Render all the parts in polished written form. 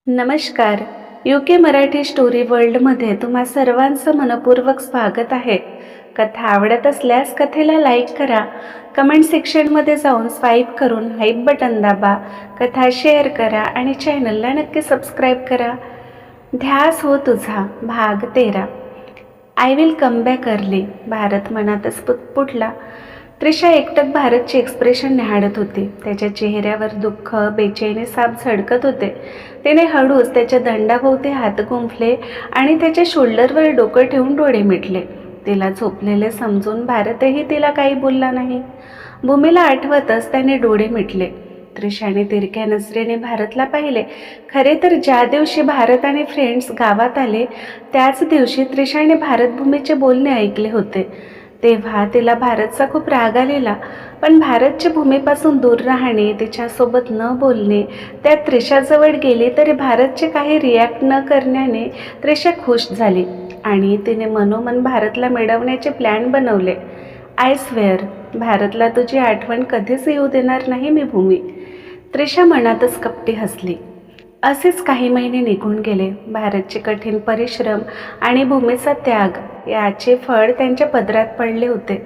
नमस्कार. UK Marathi story वर्ल्डमध्ये तुम्हा सर्वांचं मनपूर्वक स्वागत आहे. कथा आवडत असल्यास कथेला लाईक करा, कमेंट सेक्शनमध्ये जाऊन स्वाईप करून हाईप बटन दाबा, कथा शेअर करा आणि चॅनलला नक्की सबस्क्राईब करा. ध्यास हो तुझा भाग 13. I will come back early. Bharat मनातच पुटपुटला. त्रिशा एकटक भारतचे एक्सप्रेशन निहाळत होती. त्याच्या चेहऱ्यावर दुःख, बेचैनी साप झळकत होते. तिने हळूच त्याच्या दंडाभोवती हात गुंफले आणि त्याच्या शोल्डरवर डोकं ठेवून डोळे मिटले. तिला झोपलेले समजून भारतही तिला काही बोलला नाही. भूमीला आठवतच त्याने डोळे मिटले. त्रिशाने तिरक्या नजरेने भारतला पाहिले. खरे तर ज्या दिवशी भारत आणि फ्रेंड्स गावात आले त्याच दिवशी त्रिशाने भारतभूमीचे बोलणे ऐकले होते. तेव्हा तिला भारतचा खूप राग आलेला, पण भारतच्या भूमीपासून दूर राहणे, तिच्यासोबत न बोलणे, त्यात त्रिशाजवळ गेली तरी भारतचे काही रिॲक्ट न करण्याने त्रिशा खुश झाली आणि तिने मनोमन भारतला मिळवण्याचे प्लॅन बनवले. आय स्वेअर, भारतला तुझी आठवण कधीच येऊ देणार नाही मी भूमी. त्रिशा मनातच कपटी हसली. असेच काही महिने निघून गेले. भारतचे कठीण परिश्रम आणि भूमीचा त्याग याचे फळ त्यांच्या पदरात पडले होते.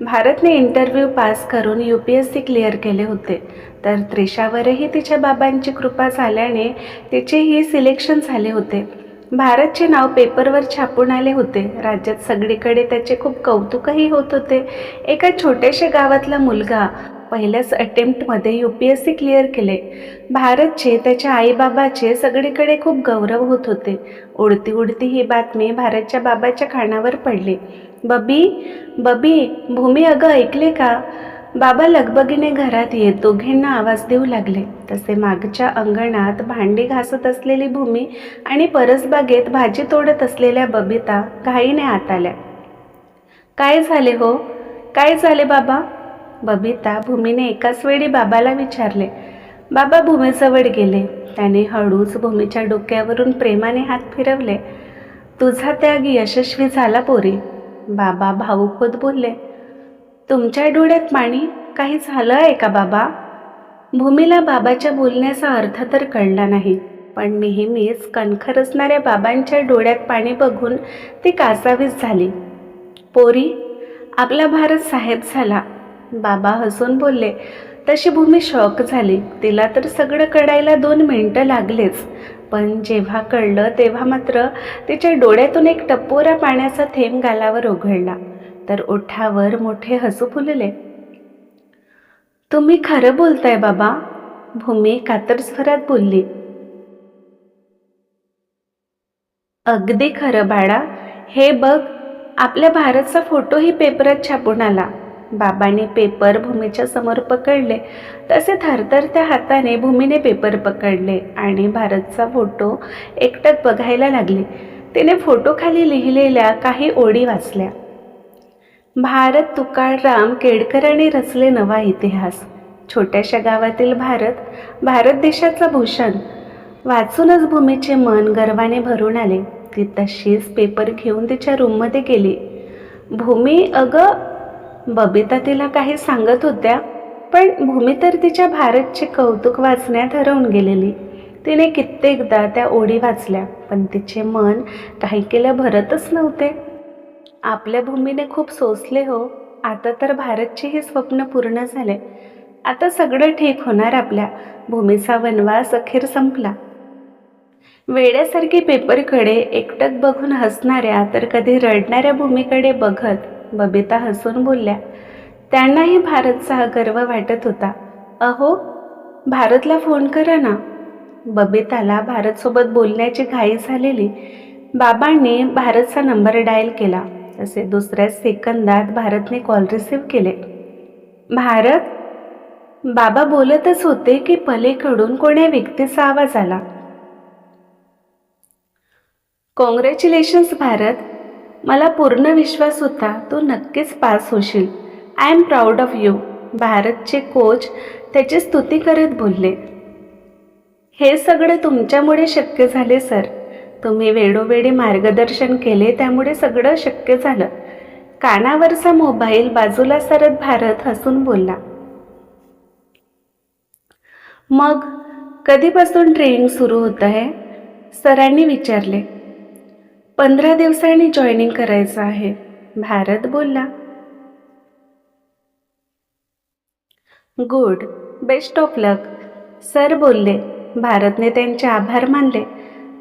भारतने इंटरव्ह्यू पास करून UPSC क्लिअर केले होते, तर त्रिशावरही तिच्या बाबांची कृपा झाल्याने तिचेही सिलेक्शन झाले होते. भारतचे नाव पेपरवर छापून आले होते. राज्यात सगळीकडे त्याचे खूप कौतुकही होत होते. एका छोट्याशा गावातला मुलगा पहिल्याच अटेम्प्टमध्ये UPSC क्लिअर केले. भारतचे, त्याच्या आईबाबाचे सगळीकडे खूप गौरव होत होते. उडती उडती ही बातमी भारतच्या बाबाच्या कानावर पडली. बबी, बबी, भूमी अगं ऐकले का? बाबा लगबगीने घरात येत दोघींना आवाज देऊ लागले. तसे मागच्या अंगणात भांडी घासत असलेली भूमी आणि परसबागेत भाजी तोडत असलेल्या बबिता घाईने आत आल्या. काय झाले हो? काय झाले बाबा? बबिता, भूमीने एकाच वेळी बाबाला विचारले. बाबा भूमीजवळ गेले. त्याने हळूच भूमीच्या डोक्यावरून प्रेमाने हात फिरवले. तुझा त्याग यशस्वी झाला पोरी. बाबा भावुक होत बोलले. तुमच्या डोळ्यात पाणी? काही झालं आहे का बाबा? भूमीला बाबाच्या बोलण्याचा अर्थ तर कळला नाही, पण नेहमीच कणखर असणाऱ्या बाबांच्या डोळ्यात पाणी बघून ती कासावीस झाली. पोरी, आपला भारत साहेब झाला. बाबा हसून बोलले. तशी भूमी शॉक झाली. तिला तर सगळं कळायला 2 मिनिटं लागलेच, पण जेव्हा कळलं तेव्हा मात्र तिच्या डोळ्यातून एक टपोरा पाण्याचा थेंब गालावर ओघळला, तर ओठावर मोठे हसू फुलले. तुम्ही खरं बोलताय बाबा? भूमी कातर स्वरात बोलली. अगदी खरं बाळा. हे बघ, आपल्या भारतचा फोटोही पेपरात छापून आला. बाबांनी पेपर भूमीच्या समोर पकडले. तसे थरथरत्या हाताने भूमीने पेपर पकडले आणि भारतचा फोटो एकटक बघायला लागली. तिने फोटोखाली लिहिलेल्या काही ओळी वाचल्या. भारत तुकाराम केळकरांनी रचले नवा इतिहास. छोट्याशा गावातील भारत, भारत देशाचा भूषण. वाचूनच भूमीचे मन गर्वाने भरून आले. ती तशीच पेपर घेऊन तिच्या रूममध्ये गेली. भूमी अगं, बबिता तिला काही सांगत होत्या, पण भूमी तर तिच्या भारतचे कौतुक वाचण्यात हरवून गेलेली. तिने कित्येकदा त्या ओळी वाचल्या, पण तिचे मन काही केलं भरतच नव्हते. आपल्या भूमीने खूप सोसले हो. आता तर भारतचेही स्वप्न पूर्ण झाले. आता सगळं ठीक होणार आपल्या. भूमीचा वनवास अखेर संपला. वेड्यासारखी पेपरकडे एकटक बघून हसणाऱ्या तर कधी रडणाऱ्या भूमीकडे बघत बबिता हसून बोलल्या. त्यांनाही भारतचा गर्व वाटत होता. अहो, भारतला फोन करा ना. बबिताला भारतसोबत बोलण्याची घाई झालेली. बाबांनी भारतचा नंबर डायल केला. तसे दुसऱ्याच सेकंदात भारतने कॉल रिसीव्ह केले. भारत, बाबा बोलतच होते की पलीकडून कोण्या व्यक्तीचा आवाज आला. कॉंग्रॅच्युलेशन्स भारत. मला पूर्ण विश्वास होता तू नक्कीच पास होशील. I am proud of you. भारतचे कोच त्याची स्तुती करत बोलले. हे सगळं तुमच्यामुळे शक्य झाले सर. तुम्ही वेळोवेळी मार्गदर्शन केले, त्यामुळे सगळं शक्य झालं. कानावरचा मोबाईल बाजूला सरत भारत हसून बोलला. मग कधीपासून ट्रेनिंग सुरू होत आहे? सरांनी विचारले. 15 दिवसांनी जॉईनिंग करायचं आहे, भारत बोलला. Good, best of luck, sir बोलले. भारतने त्यांचे आभार मानले.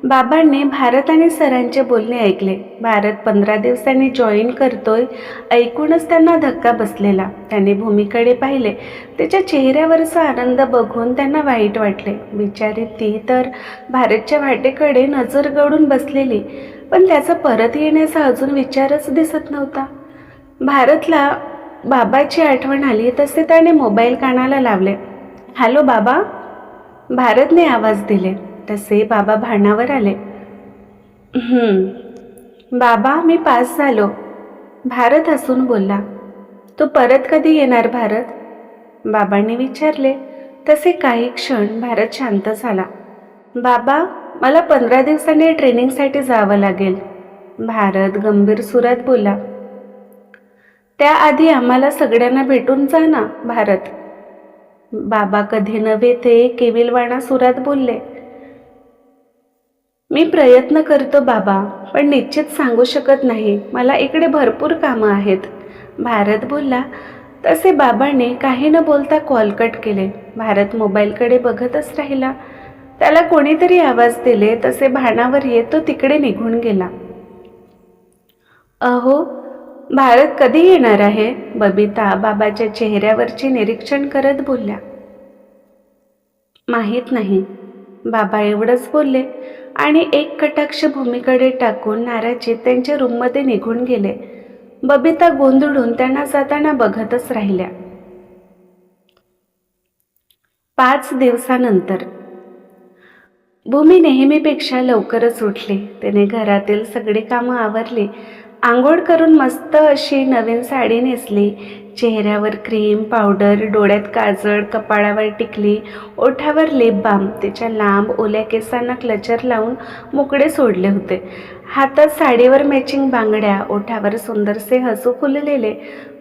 बाबांनी भारत आणि सरांचे बोलणे ऐकले. भारत 15 दिवसांनी जॉईन करतोय ऐकूनच त्यांना धक्का बसलेला. त्यांनी भूमीकडे पाहिले. तिच्या चेहऱ्यावरचा आनंद बघून त्यांना वाईट वाटले. बिचारी ती तर भारतच्या वाटेकडे नजर गळून बसलेली, पण त्याचा परत येण्याचा अजून विचारच दिसत नव्हता. भारतला बाबाची आठवण आली तसे त्याने मोबाईल कानाला लावले. हॅलो बाबा, भारतने आवाज दिले. तसे बाबा भानावर आले. बाबा, मी पास झालो, भारत हसून बोलला. तू परत कधी येणार भारत, बाबांनी विचारले. तसे काही क्षण भारत शांत झाला. बाबा, मला 15 दिवसांनी ट्रेनिंगसाठी जावं लागेल, भारत गंभीर सुरात बोलला. त्याआधी आम्हाला सगळ्यांना भेटून जा ना, भारत, बाबा कधी नव्हे ते केविलवाणा सुरात बोलले. मी प्रयत्न करतो बाबा, पण निश्चित सांगू शकत नाही, मला इकडे भरपूर कामं आहेत, भारत बोलला. तसे बाबांनी काही न बोलता कॉल कट केले. भारत मोबाईलकडे बघतच राहिला. त्याला कोणीतरी आवाज दिले. तसे भानावर येत तो तिकडे निघून गेला. अहो, भारत कधी येणार आहे, बबिता बाबाच्या चेहऱ्यावरचे निरीक्षण करत बोलल्या. माहीत नाही, बाबा एवढंच बोलले आणि एक कटाक्ष भूमीकडे टाकून नाराजीत त्यांच्या रूममध्ये निघून गेले. बबिता गोंधळून त्यांना जाताना बघतच राहिल्या. 5 दिवसानंतर भूमी नेहमीपेक्षा लवकरच उठली. तिने घरातील सगळी कामं आवरली. आंघोळ करून मस्त अशी नवीन साडी नेसली. चेहऱ्यावर क्रीम, पावडर, डोळ्यात काजळ, कपाळावर टिकली, ओठावर लिप बाम. तिच्या लांब ओल्या केसांना क्लचर लावून मोकळे सोडले होते. हातात साडीवर मॅचिंग बांगड्या, ओठावर सुंदरसे हसू फुललेले.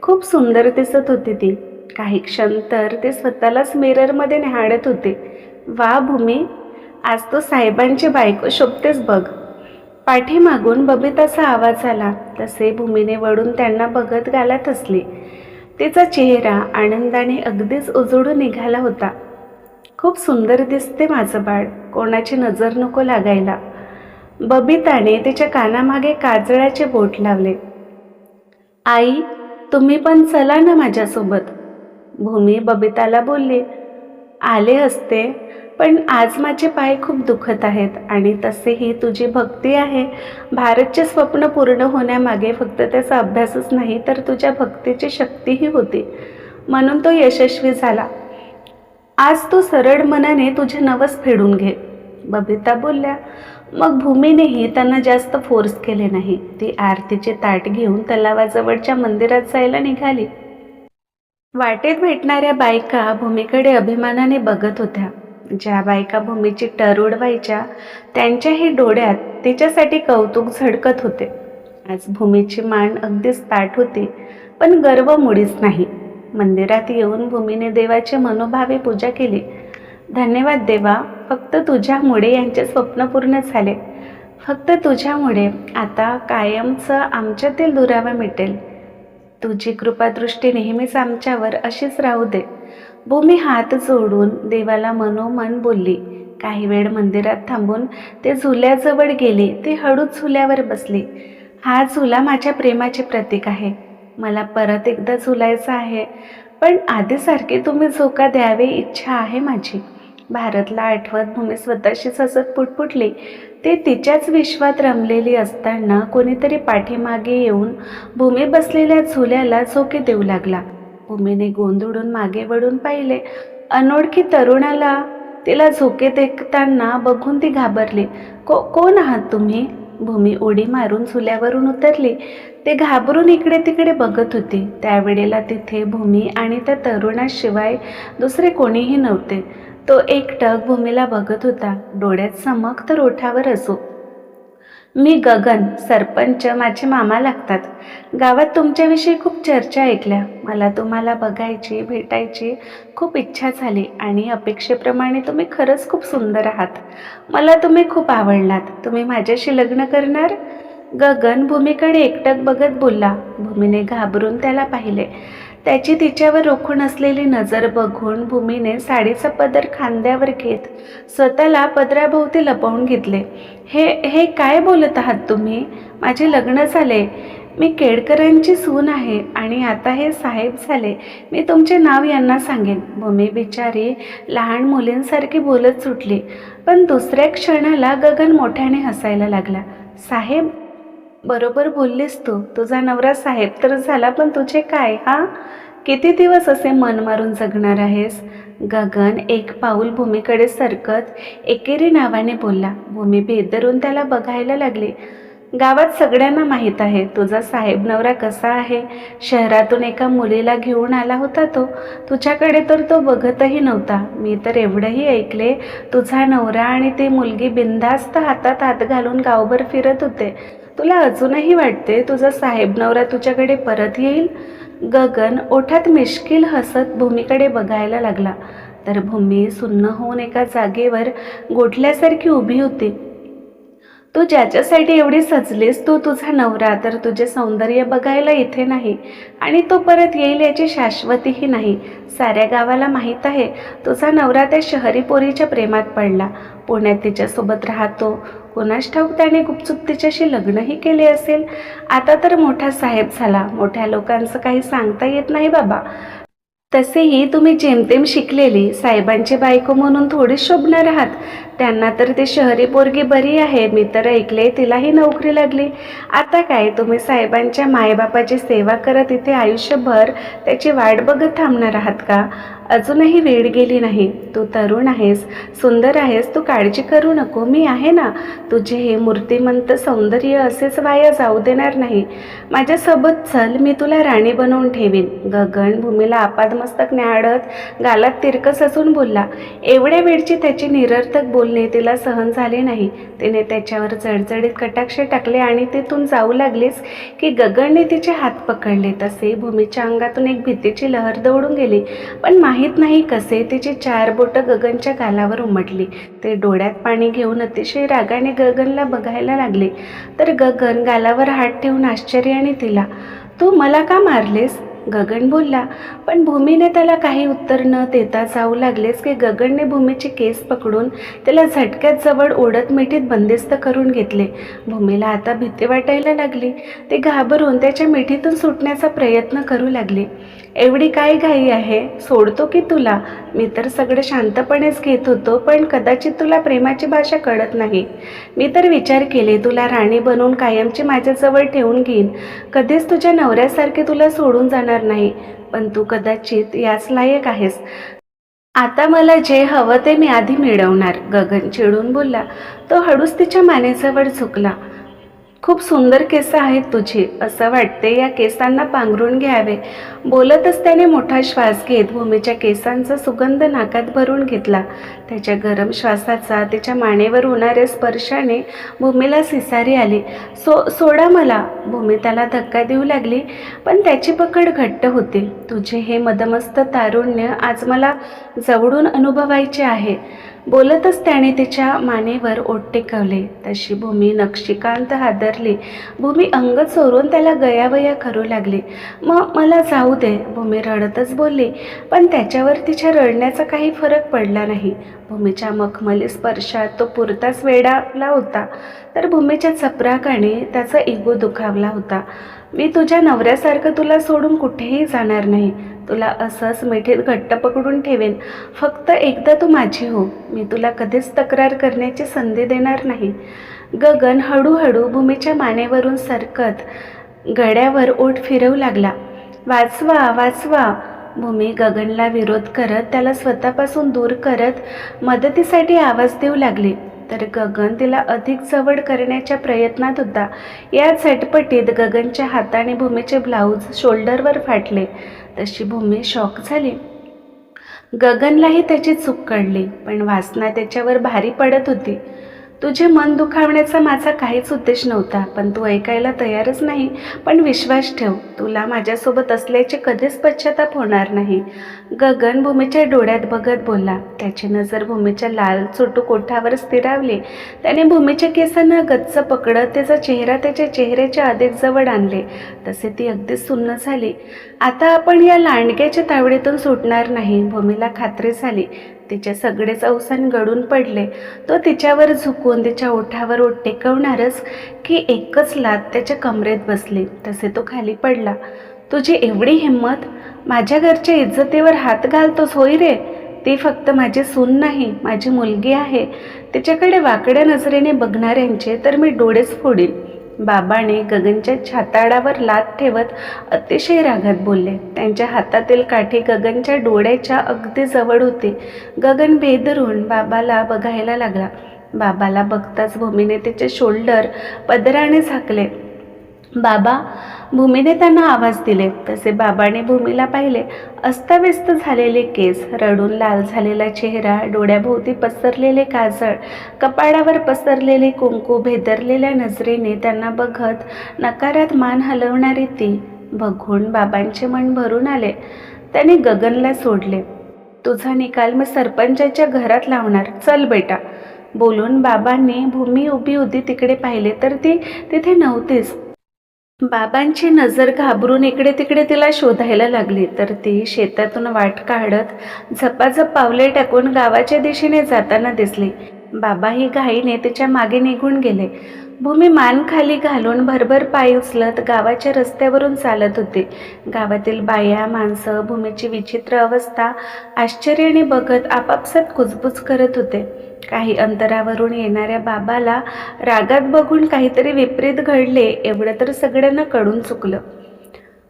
खूप सुंदर दिसत होती ती. काही क्षण तर ती स्वतःलाच मिररमध्ये निहाळत होती. वा भूमी, आज तो साहेबांची बायको शोभतेच बघ, पाठीमागून बबिताचा आवाज आला. तसे भूमीने वळून त्यांना बघत गालात हसली. तिचा चेहरा आनंदाने अगदीच उजळून निघाला होता. खूप सुंदर दिसते माझं बाळ, कोणाची नजर नको लागायला, बबिताने तिच्या कानामागे काजळाचे बोट लावले. आई, तुम्ही पण चला ना माझ्यासोबत, भूमी बबिताला बोलली. आले असते, पण आज माझे पाय खूप दुखत आहेत आणि तसेही तुझी भक्ती आहे. भारतचे स्वप्न पूर्ण होण्यामागे फक्त त्याचा अभ्यासच नाही तर तुझ्या भक्तीची शक्तीही होती, म्हणून तो यशस्वी झाला. आज तू सरळ मनाने तुझे नवस फेडून घे, बबिता बोलल्या. मग भूमीनेही त्यांना जास्त फोर्स केले नाही. ती आरतीचे ताट घेऊन तलावाजवळच्या मंदिरात जायला निघाली. वाटेत भेटणाऱ्या बायका भूमीकडे अभिमानाने बघत होत्या. ज्या बायका भूमीची टर उडवायच्या त्यांच्याही डोळ्यात तिच्यासाठी कौतुक झळकत होते. आज भूमीची मान अगदीच ताठ होती, पण गर्व मुळीच नाही. मंदिरात येऊन भूमीने देवाची मनोभावे पूजा केली. धन्यवाद देवा, फक्त तुझ्यामुळे यांचे स्वप्न पूर्ण झाले. फक्त तुझ्यामुळे आता कायमचं आमच्यातील दुरावा मिटेल. तुझी कृपादृष्टी नेहमीच आमच्यावर अशीच राहू दे. भूमी हात जोडून देवाला मनोमन बोलली. काही वेळ मंदिरात थांबून ते झुल्याजवळ गेली. ती हळूच झुल्यावर बसली. हा झुला माझ्या प्रेमाचे प्रतीक आहे. मला परत एकदा झुलायचं आहे, पण आधीसारखी तुम्ही झोका द्यावी इच्छा आहे माझी. भारतला आठवत भूमी स्वतःशीच हसत पुटपुटली. ते तिच्याच विश्वात रमलेली असताना कोणीतरी पाठीमागे येऊन भूमी बसलेल्या झुल्याला झोके देऊ लागला. भूमीने गोंधळून मागे वळून पाहिले. अनोळखी तरुणाला तिला झोके देताना बघून ती घाबरली. कोण आहात तुम्ही? भूमी उडी मारून झुल्यावरून उतरली. ते घाबरून इकडे तिकडे बघत होती. त्यावेळेला तिथे भूमी आणि त्या तरुणाशिवाय दुसरे कोणीही नव्हते. तो एकटक भूमीला बघत होता. डोळ्यात चमक तर ओठावर असो. मी गगन, सरपंच माझे मामा लागतात. गावात तुमच्याविषयी खूप चर्चा ऐकल्या. मला तुम्हाला बघायची, भेटायची खूप इच्छा झाली आणि अपेक्षेप्रमाणे तुम्ही खरंच खूप सुंदर आहात. मला तुम्ही खूप आवडलात. तुम्ही माझ्याशी लग्न करणार? गगन भूमीकडे एकटक बघत बोलला. भूमीने घाबरून त्याला पाहिले. त्याची तिच्यावर रोखून असलेली नजर बघून भूमीने साडीचा पदर खांद्यावर घेत स्वतःला पदराभोवती लपवून घेतले. हे हे काय बोलत आहात तुम्ही? माझे लग्न झाले. मी केळकरांची सून आहे आणि आता हे साहेब झाले. मी तुमचे नाव यांना सांगेन. भूमी बिचारी लहान मुलींसारखी बोलत सुटली. पण दुसऱ्या क्षणाला गगन मोठ्याने हसायला लागला. साहेब? बरोबर बोललीस तू. तुझा नवरा साहेब तर झाला, पण तुझे काय? हा, किती दिवस असे मन मारून जगणार आहेस? गगन एक पाऊल भूमीकडे सरकत एकेरी नावाने बोलला. भूमी बेदरून त्याला बघायला लागली. गावात सगळ्यांना माहीत आहे तुझा साहेब नवरा कसा आहे. शहरातून एका मुलीला घेऊन आला होता तो. तुझ्याकडे तर तो बघतही नव्हता. मी तर एवढंही ऐकले, तुझा नवरा आणि ती मुलगी बिनधास्त हातात हात घालून गावभर फिरत होते. तुला अजूनही वाटते तुझा साहेब नवरा तुझ्याकडे परत येईल? गगन ओठात मिश्किल हसत भूमीकडे बघायला लागला. तर भूमी सुन्न होऊन एका जागेवर गोठल्यासारखी उभी होती. तू ज्याच्यासाठी एवढी सजलीस, तू तुझा नवरा तर तुझे सौंदर्य बघायला इथे नाही आणि तो परत येईल याची शाश्वतीही नाही. साऱ्या गावाला माहीत आहे तुझा नवरा त्या शहरी पोरीच्या प्रेमात पडला. पुण्यात तिच्यासोबत राहतो. कोणास ठाऊक त्याने गुपचूप तिच्याशी लग्नही केले असेल. आता तर मोठा साहेब झाला. मोठ्या लोकांचं काही सांगता येत नाही बाबा. तसेही तुम्ही जेमतेम शिकलेली साहेबांची बायको म्हणून थोडी शोभणार आहात. त्यांना तर ती शहरी पोरगी बरी आहे. मी तर ऐकले तिलाही नोकरी लागली. आता काय तुम्ही साहेबांच्या मायबापाची सेवा करत इथे आयुष्यभर त्याची वाट बघत थांबणार आहात का? अजूनही वेळ गेली नाही. तू तरुण आहेस, सुंदर आहेस. तू काळजी करू नको, मी आहे ना. तुझे हे मूर्तिमंत सौंदर्य असेच वाया जाऊ देणार नाही. माझ्यासोबत चल, मी तुला राणी बनवून ठेवीन. गगन भूमीला आपादमस्तक न्याहाळत गालात तिरकस असून बोलला. एवढ्या वेळची त्याची निरर्थक बोलणे तिला सहन झाले नाही. तिने त्याच्यावर जडजडीत कटाक्ष टाकले आणि तिथून जाऊ लागलीस की गगनने तिचे हात पकडले. तसे भूमीच्या अंगातून एक भीतीची लहर दौडून गेली. पण माहीत नाही कसे तिची 4 बोटं गगनच्या गालावर उमटली. ते डोळ्यात पाणी घेऊन अतिशय रागाने गगनला बघायला लागले. तर गगन गालावर हात ठेवून आश्चर्याने तिला, तू मला का मारलेस? गगन बोलला. पण भूमीने त्याला काही उत्तर न देता जाऊ लागलेच की गगनने भूमीचे केस पकडून त्याला झटक्यात जवळ ओढत मिठीत बंदिस्त करून घेतले. भूमीला आता भीती वाटायला लागली. ती घाबरून त्याच्या मिठीतून सुटण्याचा प्रयत्न करू लागली. एवढी काय घाई आहे? सोडतो की तुला? मी तर सगळं शांतपणेच घेत होतो, पण कदाचित तुला प्रेमाची भाषा कळत नाही. मी तर विचार केले तुला राणी बनवून कायमची माझ्याजवळ ठेवून घेईन. कधीच तुझ्या नवऱ्यासारखे तुला सोडून जाणार नाही. पण तू कदाचित याच लायक आहेस. आता मला जे हवं ते मी आधी मिळवणार. गगन चिडून बोलला. तो हळूच तिच्या मानेजवळ झुकला. खूप सुंदर केस आहेत तुझी. असं वाटते या केसांना पांघरून घ्यावे. बोलतच त्याने मोठा श्वास घेत भूमीच्या केसांचा सुगंध नाकात भरून घेतला. त्याच्या गरम श्वासाचा तिच्या मानेवर होणाऱ्या स्पर्शाने भूमीला सिसारी आली. सोडा मला. भूमी त्याला धक्का देऊ लागली, पण त्याची पकड घट्ट होती. तुझे हे मदमस्त तारुण्य आज मला जवळून अनुभवायचे आहे. बोलतच त्याने तिच्या मानेवर ओठ टेकवले. तशी भूमी नक्षीकांत हादरली. भूमी अंग चोरून त्याला गयावया करू लागली. मला जाऊ दे, भूमी रडतच बोलली. पण त्याच्यावर तिच्या रडण्याचा काही फरक पडला नाही. भूमीच्या मखमली स्पर्शात तो पुरताच वेडावला होता, तर भूमीच्या चपराकाने त्याचा इगो दुखावला होता. मी तुझ्या नवऱ्यासारखं तुला सोडून कुठेही जाणार नाही. तुला असंच मिठीत घट्ट पकडून ठेवेन. फक्त एकदा तू माझी हो. मी तुला कधीच तक्रार करण्याची संधी देणार नाही. गगन हळूहळू भूमीच्या मानेवरून सरकत गड्यावर ओठ फिरवू लागला. वाचवा, वाचवा. भूमी गगनला विरोध करत त्याला स्वतःपासून दूर करत मदतीसाठी आवाज देऊ लागली. तर गगन तिला अधिक जवळ करण्याच्या प्रयत्नात होता. या झटपटीत गगनच्या हाताने भूमीचे ब्लाऊज शोल्डरवर फाटले. तशी भूमी शॉक झाली. गगनलाही त्याची चूक कळली, पण वासना त्याच्यावर भारी पडत होती. तुझे मन दुखावण्याचा माझा काहीच उद्देश नव्हता, पण तू ऐकायला तयारच नाही. पण विश्वास ठेव, तुला माझ्यासोबत असल्याचे कधीच पश्चाताप होणार नाही. गगन भूमीच्या डोळ्यात बघत बोलला. त्याची नजर भूमीच्या लाल चुटूक ओठावर स्थिरावली. त्याने भूमीच्या केसांना गच्च पकडत त्याचा चेहरा त्याच्या चेहऱ्याच्या अधिक जवळ आणले. तसे ती अगदी सुन्न झाली. आता आपण या लांडग्याच्या तावडीतून सुटणार नाही. भूमीला खात्री झाली. तिचे सगळेच अवसान गळून पडले. तो तिच्यावर झुकून तिच्या ओठावर ओठ टेकवणारच की एकच लाथ त्याच्या कमरेत बसली. तसे तो खाली पडला. तुझी एवढी हिंमत? माझ्या घरच्या इज्जतीवर हात घालतोस होय रे? ती फक्त माझी सून नाही, माझी मुलगी आहे. तिच्याकडे वाकड्या नजरेने बघणाऱ्यांचे तर मी डोळेच फोडीन. बाबाने गगनच्या छाताडावर लाथ ठेवत अतिशय रागात बोलले. त्यांच्या हातातील काठी गगनच्या डोळ्याच्या अगदी जवळ होती. गगन बेदरून बाबाला बघायला लागला. बाबाला बघताच भूमीने तिचे शोल्डर पदराने झाकले. बाबा, भूमीने त्यांना आवाज दिले. तसे बाबाने भूमीला पाहिले. अस्ताव्यस्त झालेले केस, रडून लाल झालेला चेहरा, डोळ्याभोवती पसरलेले काजळ, कपाळावर पसरलेले कुंकू, भेदरलेल्या नजरेने त्यांना बघत नकारात मान हलवणारी ती बघून बाबांचे मन भरून आले. त्याने गगनला सोडले. तुझा निकाल मी सरपंचाच्या घरात लावणार, चल बेटा, बोलून बाबांनी भूमी उभी होती तिकडे पाहिले तर ती तिथे नव्हतीच. बाबांची नजर घाबरून इकडे तिकडे तिला शोधायला लागली तर ती शेतातून वाट काढत झपाझप पावले टाकून गावाच्या दिशेने जाताना दिसली. बाबाही घाईने तिच्या मागे निघून गेले. भूमी मान खाली घालून भरभर पाय उचलत गावाच्या रस्त्यावरून चालत होते. गावातील बाया माणसं भूमीची विचित्र अवस्था आश्चर्याने बघत आपापसात कुजबुज करत होते. काही अंतरावरून येणाऱ्या बाबाला रागात बघून काहीतरी विपरीत घडले एवढं तर सगळ्यांना कळून चुकलं.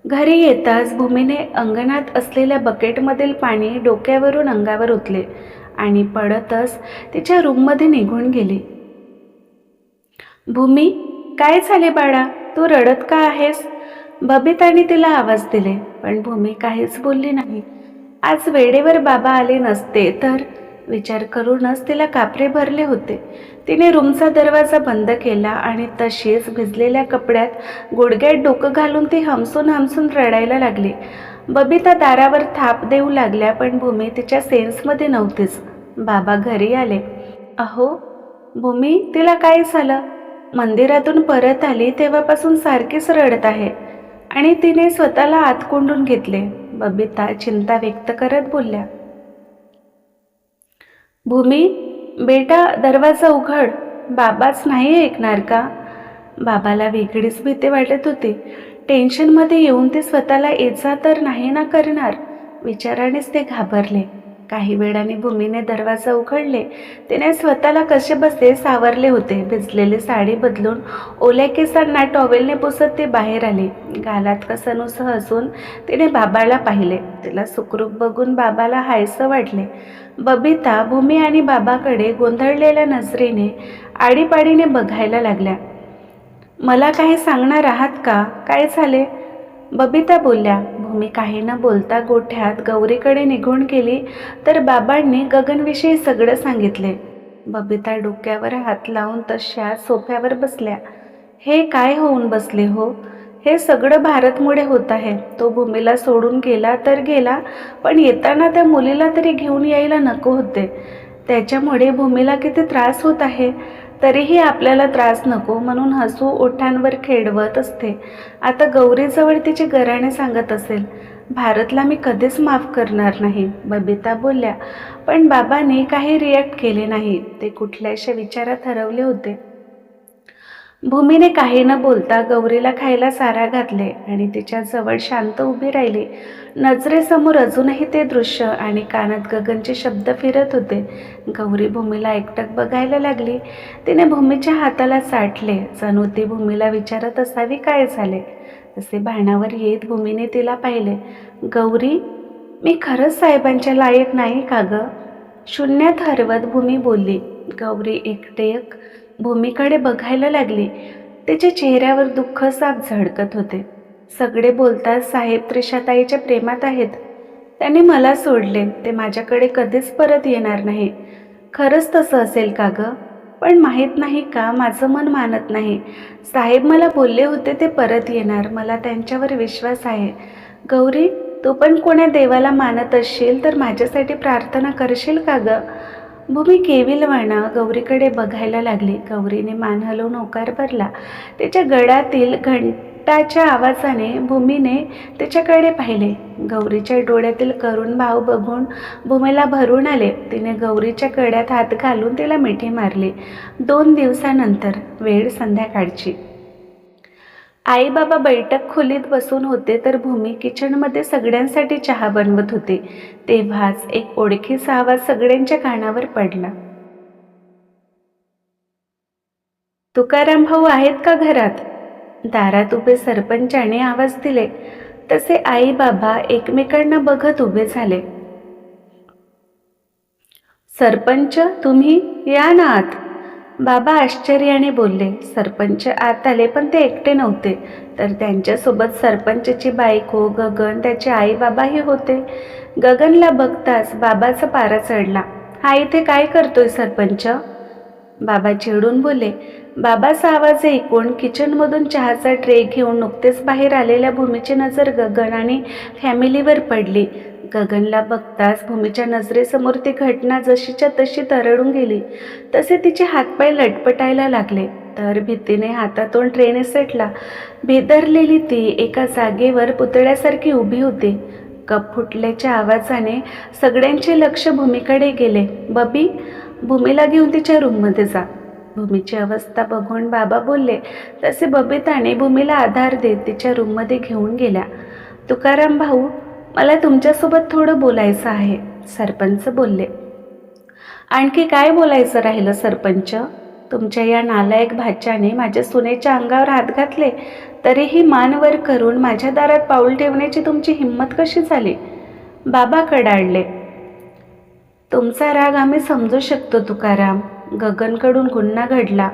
घरी येताच भूमीने अंगणात असलेल्या बकेटमधील पाणी डोक्यावरून अंगावर ओतले आणि पडतच तिच्या रूममध्ये निघून गेली. भूमी, काय झाले बाळा? तू रडत का आहेस? बबिताने तिला आवाज दिले, पण भूमी काहीच बोलली नाही. आज वेळेवर बाबा आले नसते तर विचार करूनच तिला कापरे भरले होते. तिने रूमचा दरवाजा बंद केला आणि तशीच भिजलेल्या कपड्यात गुडघ्यात डोकं घालून ती हमसून हमसून रडायला लागली. बबिता दारावर थाप देऊ लागल्या, पण भूमी तिच्या सेन्समध्ये नव्हतीच. बाबा घरी आले. अहो भूमी, तिला काय झालं? मंदिरातून परत आली तेव्हापासून सारखीच रडत आहे आणि तिने स्वतःला आत कोंडून घेतले. बबिता चिंता व्यक्त करत बोलल्या. भूमी बेटा, दरवाजा उघड. बाबाच नाही ऐकणार का? बाबाला वेगळीच भीती वाटत होती. टेन्शनमध्ये येऊन ते स्वतःला इजा तर नाही ना करणार, विचारानेच ते घाबरले. काही वेळाने भूमीने दरवाजा उघडले. तिने स्वतःला कसे बसे सावरले होते. भिजलेली साडी बदलून ओल्या केसांना टॉवेलने पुसत ते बाहेर आले. गालात कसनुस हसून तिने बाबाला पाहिले. तिला सुखरूप बघून बाबाला हायसं वाटले. बबिता भूमी आणि बाबाकडे गोंधळलेल्या नजरेने आडीपाडीने बघायला लागल्या. मला काही सांगणार आहात का? काय झाले? बबिता बोलल्या. भूमी काही न बोलता गोठ्यात गौरीकडे निघून गेली तर बाबांनी गगनविषयी सगळं सांगितले. बबिता डोक्यावर हात लावून तशा सोफ्यावर बसल्या. हे काय होऊन बसले हो? हे सगळं भारतमुळे होत आहे. तो भूमीला सोडून गेला तर गेला, पण येताना त्या मुलीला तरी घेऊन यायला नको होते. त्याच्यामुळे भूमीला किती त्रास होत आहे. तरीही आपल्याला त्रास नको म्हणून हसू ओठांवर खेळवत असते. आता गौरीजवळ तिचे घराणे सांगत असेल. भारतला मी कधीच माफ करणार नाही, बबिता बोलल्या. पण बाबांनी काही रिॲक्ट केले नाही. ते कुठल्याशा विचारात हरवले होते. भूमीने काही न बोलता गौरीला खायला सारा घातले आणि तिच्या जवळ शांत उभी राहिली. नजरेसमोर अजूनही ते दृश्य आणि कानात गगनचे शब्द फिरत होते. गौरी भूमीला एकटक बघायला लागली. तिने भूमीच्या हाताला चाटले, जणू ती भूमीला विचारत असावी काय झाले. तसे भानावर येत भूमीने तिला पाहिले. गौरी, मी खरंच साहेबांच्या लायक नाही का ग? शून्यात हरवत भूमी बोलली. गौरी एकटेक भूमीकडे बघायला लागली. तिच्या चेहऱ्यावर दुःख साफ झळकत होते. सगळे बोलतात साहेब त्रिशाताईच्या प्रेमात आहेत. त्यांनी मला सोडले. ते माझ्याकडे कधीच परत येणार नाही. खरंच तसं असेल का ग? पण माहीत नाही का माझं मन मानत नाही. साहेब मला बोलले होते ते परत येणार. मला त्यांच्यावर विश्वास आहे. गौरी, तू पण कोण्या देवाला मानत असशील तर माझ्यासाठी प्रार्थना करशील का ग? भूमी केविलवाणा गौरीकडे बघायला लागली. गौरीने मान हलवून होकार भरला. तिच्या गळ्यातील घंटाच्या आवाजाने भूमीने तिच्याकडे पाहिले. गौरीच्या डोळ्यातील करुण भाव बघून भूमीला भरून आले. तिने गौरीच्या कड्यात हात घालून तिला मिठी मारली. 2 दिवसानंतर, वेळ संध्याकाळची. आई बाबा बैठक खोलीत बसून होते तर भूमी किचनमध्ये सगळ्यांसाठी चहा बनवत होती. तेव्हाच एक ओळखीचा आवाज सगळ्यांच्या कानावर पडला. तुकाराम भाऊ आहेत का घरात? दारात उभे सरपंचाने आवाज दिले तसे आई बाबा एकमेकांना बघत उभे झाले. सरपंच, तुम्ही या ना आत. बाबा आश्चर्याने बोलले. सरपंच आत आले पण ते एकटे नव्हते, तर त्यांच्यासोबत सरपंचची बायको गगन, त्याचे आई बाबाही होते. गगनला बघताच बाबाचा पारा चढला. हा इथे काय करतोय सरपंच? बाबा चिडून बोलले. बाबाचा आवाज ऐकून किचनमधून चहाचा ट्रे घेऊन नुकतेच बाहेर आलेल्या भूमीची नजर गगन आणि फॅमिलीवर पडली. गगनला बघताच भूमीच्या नजरेसमोर ती घटना जशीच्या तशी तरळून गेली. तसे तिचे हातपाय लटपटायला लागले. तर भीतीने हातातून ट्रे निसटला. भेदरलेली ती एका जागेवर पुतळ्यासारखी उभी होती. कप फुटल्याच्या आवाजाने सगळ्यांचे लक्ष भूमीकडे गेले. बबी, भूमीला घेऊन तिच्या रूममध्ये जा. भूमीची अवस्था बघून बाबा बोलले तसे बबिताने भूमीला आधार देत तिच्या रूममध्ये घेऊन गेल्या. तुकाराम भाऊ, मला तुमच्यासोबत थोडं बोलायचं आहे, सरपंच बोलले. आणखी काय बोलायचं राहिलं सरपंच? तुमच्या या नालायक भाच्याने माझ्या सुनेच्या अंगावर हात घातले, तरीही मान वर करून माझ्या दारात पाऊल ठेवण्याची तुमची हिंमत कशी झाली? बाबा कडाडले. तुमचा राग आम्ही समजू शकतो तुकाराम. गगनकडून गुन्हा घडला.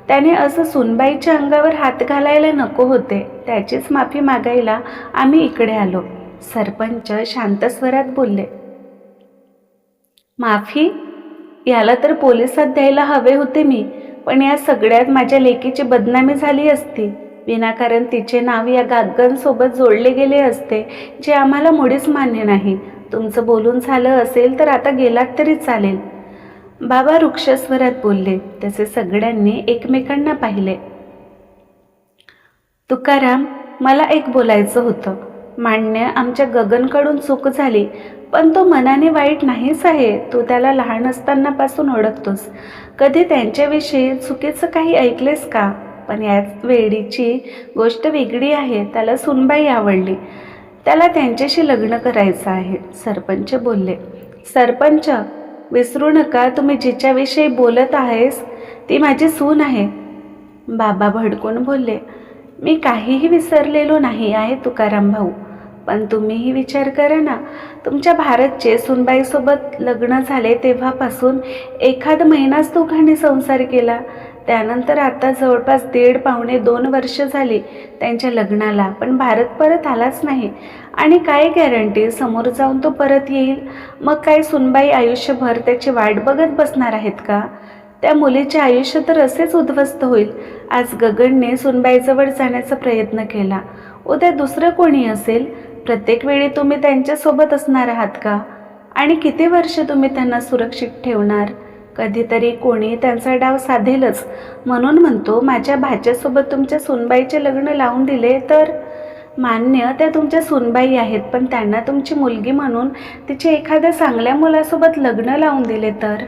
त्याने असं सुनबाईच्या अंगावर हात घालायला नको होते. त्याचीच माफी मागायला आम्ही इकडे आलो, सरपंच शांत स्वरात बोलले. माफी? याला तर पोलिसात द्यायला हवे होते मी, पण या सगळ्यात माझ्या लेकीची बदनामी झाली असती. विनाकारण तिचे नाव या गगनसोबत जोडले गेले असते, जे आम्हाला मुळीच मान्य नाही. तुमचं बोलून झालं असेल तर आता गेलात तरी चालेल, बाबा वृक्षस्वरात बोलले. तसे सगळ्यांनी एकमेकांना पाहिले. तुकाराम, मला एक बोलायचं होतं. मान्य, आमच्या गगनकडून चूक झाली, पण तो मनाने वाईट नाहीच आहे. तू त्याला लहान असतानापासून ओळखतोस. कधी त्यांच्याविषयी चुकीचं काही ऐकलेस का? पण या वेळीची गोष्ट वेगळी आहे. त्याला सुनबाई आवडली. त्याला त्यांच्याशी लग्न करायचं आहे, सरपंच बोलले. सरपंच, विसरू नका, तुम्ही जिच्याविषयी बोलत आहेस ती माझी सून आहे, बाबा भडकून बोलले. मी काहीही विसरलेलो नाही आहे तुकाराम भाऊ, पण तुम्हीही विचार करा ना. तुमच्या भारतचे सुनबाईसोबत लग्न झाले तेव्हापासून एखाद महिनाच दोघांनी संसार केला. त्यानंतर आता जवळपास 1.5-2 वर्ष झाली त्यांच्या लग्नाला, पण भारत परत आलाच नाही. आणि काय गॅरंटी समोर जाऊन तो परत येईल? मग काय सुनबाई आयुष्यभर त्याची वाट बघत बसणार आहेत का? त्या मुलीचे आयुष्य तर असेच उद्ध्वस्त होईल. आज गगनने सुनबाईजवळ जाण्याचा प्रयत्न केला, उद्या दुसरं कोणी असेल. प्रत्येक वेळी तुम्ही त्यांच्यासोबत असणार आहात का? आणि किती वर्ष तुम्ही त्यांना सुरक्षित ठेवणार? कधीतरी कोणी त्यांचा डाव साधेलच. म्हणून म्हणतो, माझ्या भाच्यासोबत तुमच्या सुनबाईचे लग्न लावून दिले तर? मान्य, त्या तुमच्या सुनबाई आहेत, पण त्यांना तुमची मुलगी म्हणून तिचे एखाद्या चांगल्या मुलासोबत लग्न लावून दिले तर?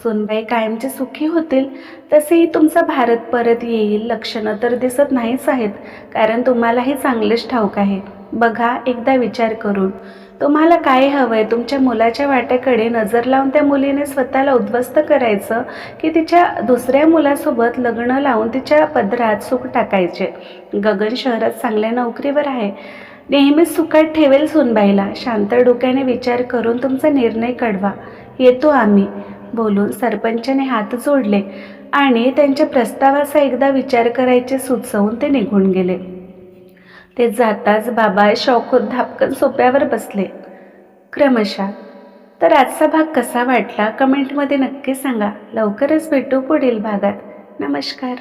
सुनबाई कायमचे सुखी होतील. तसेही तुमचा भारत परत येईल लक्षणं तर दिसत नाहीच आहेत, कारण तुम्हालाही चांगलेच ठाऊक आहे. बघा एकदा विचार करून, तुम्हाला काय हवंय? तुमच्या मुलाच्या वाट्याकडे नजर लावून त्या मुलीने स्वतःला उद्ध्वस्त करायचं, की तिच्या दुसऱ्या मुलासोबत लग्न लावून तिच्या पदरात सुख टाकायचे? गगन शहरात चांगल्या नोकरीवर आहे, नेहमीच सुखात ठेवेल सुनबाईला. शांत डोक्याने विचार करून तुमचा निर्णय कळवा, येतो आम्ही, बोलून सरपंचाने हात जोडले आणि त्यांच्या प्रस्तावाचा एकदा विचार करायचे सुचवून ते निघून गेले. ते जाताच बाबा शौकोत धापकन सोप्यावर बसले. क्रमशः तर आजचा भाग कसा वाटला कमेंटमध्ये नक्की सांगा. लवकरच भेटू पुढील भागात. नमस्कार.